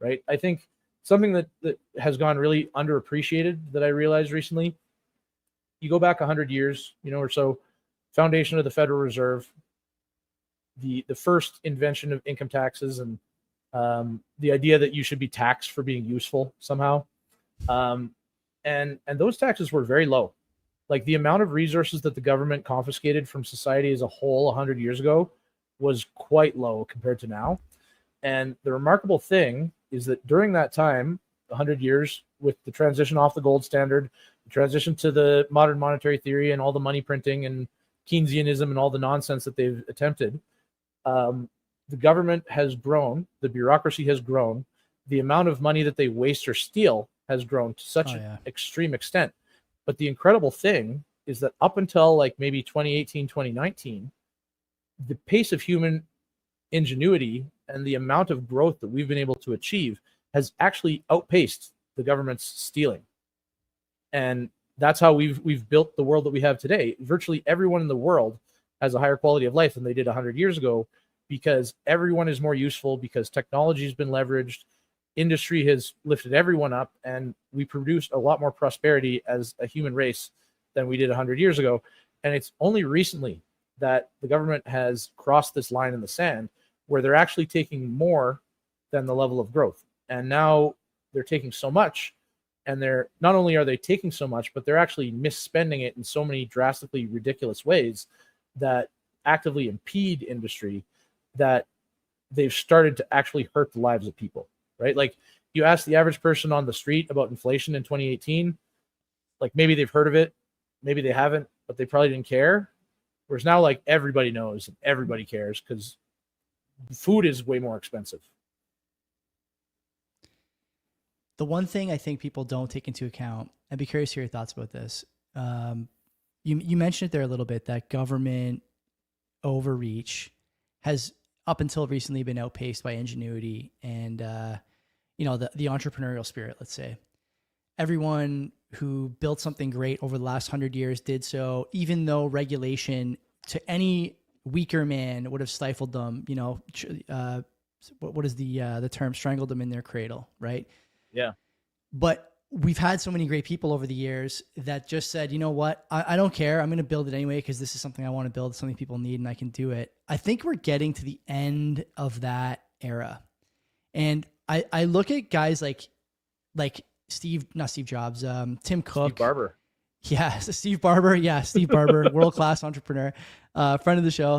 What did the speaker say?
right? I think something that has gone really underappreciated that I realized recently, you go back 100 years, or so, foundation of the Federal Reserve, the first invention of income taxes, and the idea that you should be taxed for being useful somehow. And those taxes were very low. Like the amount of resources that the government confiscated from society as a whole 100 years ago was quite low compared to now. And the remarkable thing is that during that time, 100 years, with the transition off the gold standard, the transition to the modern monetary theory and all the money printing and Keynesianism and all the nonsense that they've attempted, the government has grown, the bureaucracy has grown, the amount of money that they waste or steal has grown to such an extreme extent. But the incredible thing is that up until like maybe 2018, 2019, the pace of human ingenuity and the amount of growth that we've been able to achieve has actually outpaced the government's stealing. And that's how we've built the world that we have today. Virtually everyone in the world has a higher quality of life than they did 100 years ago, because everyone is more useful, because technology has been leveraged, industry has lifted everyone up, and we produced a lot more prosperity as a human race than we did 100 years ago. And it's only recently that the government has crossed this line in the sand where they're actually taking more than the level of growth. And now they're taking so much, and they're not only are they taking so much, but they're actually misspending it in so many drastically ridiculous ways that actively impede industry, that they've started to actually hurt the lives of people, right? Like you ask the average person on the street about inflation in 2018, like maybe they've heard of it, maybe they haven't, but they probably didn't care. Whereas now, like everybody knows and everybody cares because food is way more expensive. The one thing I think people don't take into account, I'd be curious to hear your thoughts about this. You mentioned it there a little bit, that government overreach has up until recently been outpaced by ingenuity and, the entrepreneurial spirit, let's say. Everyone who built something great over the last 100 years did so, even though regulation to any weaker man would have stifled them, what is the term? Strangled them in their cradle, right? Yeah. But we've had so many great people over the years that just said, you know what, I don't care. I'm going to build it anyway because this is something I want to build, something people need, and I can do it. I think we're getting to the end of that era. And I look at guys like not Steve Jobs, Tim Cook. Steve Barber. Yeah, Steve Barber. Yeah, Steve Barber, world-class entrepreneur, friend of the show.